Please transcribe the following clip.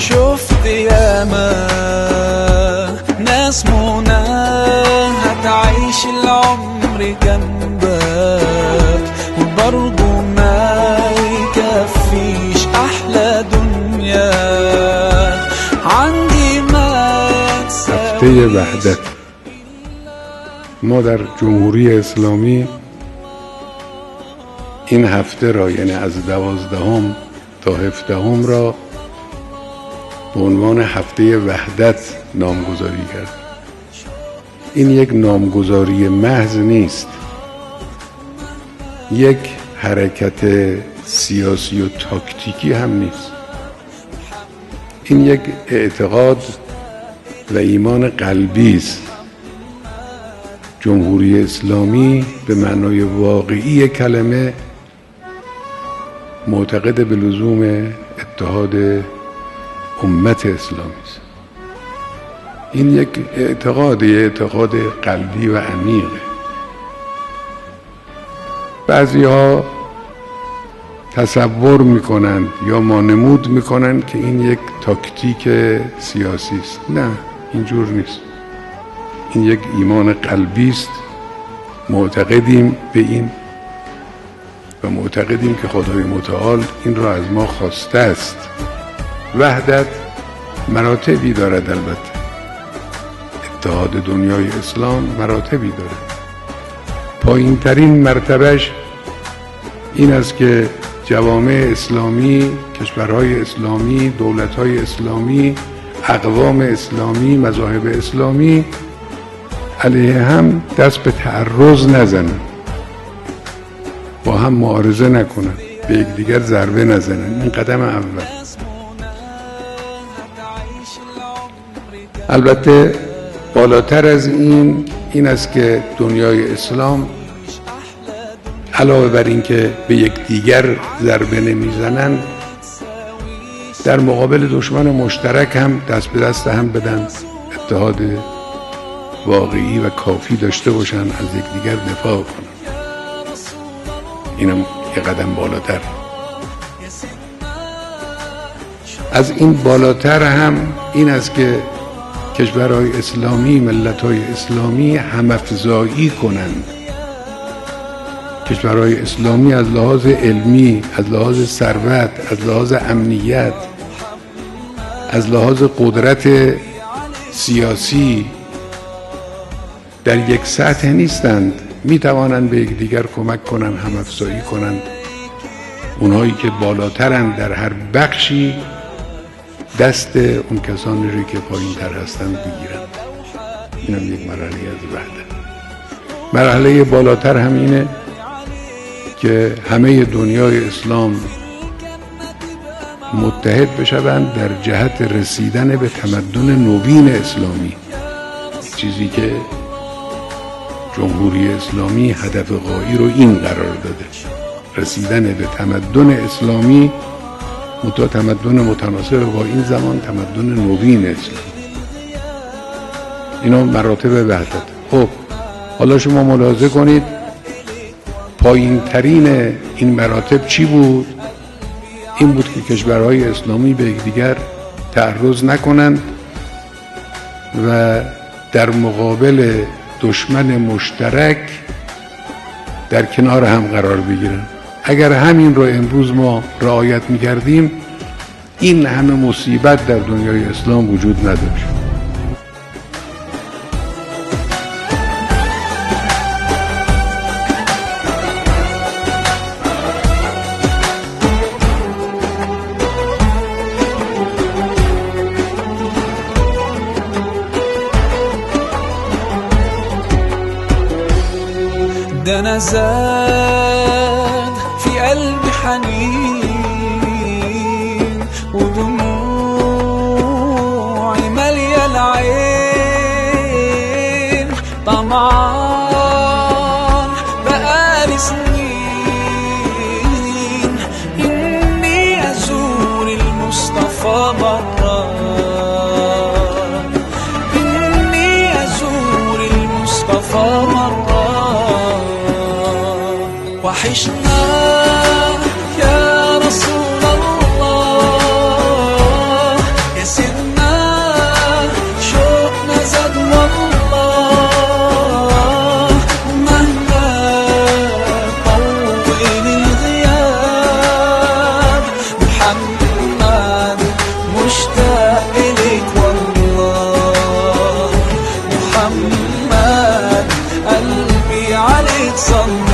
شفت ياما ناس منى هتعيش العمر جنبك وبرضه ما يكفيش احلى دنيا عندي ما هفته وحدت. ما در جمهوری اسلامی این هفته را، یعنی از 12 تا 17 را به عنوان هفته وحدت نامگذاری کرد. این یک نامگذاری محض نیست، یک حرکت سیاسی و تاکتیکی هم نیست. این یک اعتقاد و ایمان قلبی است. جمهوری اسلامی به معنای واقعی کلمه معتقد به لزوم اتحاد امت اسلامی است. این یک اعتقاد قلبی و عمیقه. بعضی‌ها تصور میکنند یا مانمود میکنند که این یک تاکتیک سیاسی است. نه، اینجور نیست. این یک ایمان قلبی است. معتقدیم به این و معتقدیم که خدای متعال این را از ما خواسته است. وحدت مراتبی دارد. البته اتحاد دنیای اسلام مراتبی دارد. پایین ترین مرتبهش این است که جوامع اسلامی، کشورهای اسلامی، دولتهای اسلامی، اقوام اسلامی، مذاهب اسلامی علیه هم دست به تعرض نزنن، با هم معارضه نکنن، به یکدیگر ضربه نزنن. این قدم اول. البته بالاتر از این است که دنیای اسلام علاوه بر این که به یکدیگر ضربه نمیزنن، در مقابل دشمن مشترک هم دست به دست هم بدن، اتحاد واقعی و کافی داشته باشن، از یکدیگر دفاع کنن. اینم یه قدم بالاتر. از این بالاتر هم این است که کشورهای اسلامی، ملت‌های اسلامی هم‌افزایی کنند. کشورهای اسلامی از لحاظ علمی، از لحاظ ثروت، از لحاظ امنیت، از لحاظ قدرت سیاسی در یک سطح نیستند. می توانند به یکدیگر کمک کنند، هم‌افزایی کنند. اونهایی که بالاترند در هر بخشی دست اون کسانی رو که پایین تر هستند بگیرند. این هم یک مرحله از وحدت. مرحله بالاتر هم اینه که همه دنیای اسلام متحد بشوند در جهت رسیدن به تمدن نوین اسلامی، چیزی که جمهوری اسلامی هدف غایی رو این قرار داده: رسیدن به تمدن اسلامی، تمدن متناسب با این زمان، تمدن نوین اسلامی. اینا مراتب وحدت. خب حالا شما ملاحظه کنید پایین ترین این مراتب چی بود؟ این بود که کشورهای اسلامی به یکدیگر تعرض نکنند و در مقابل دشمن مشترک در کنار هم قرار بگیرن. اگر همین رو امروز ما رعایت می‌کردیم، این همه مصیبت در دنیای اسلام وجود نداشت. ده نزاد في قلبي حنين ودموعي مالية العين، طمعان بقالي سنين إني أزور المصطفى مرة، إني أزور المصطفى مرة. قلبي عليك صلى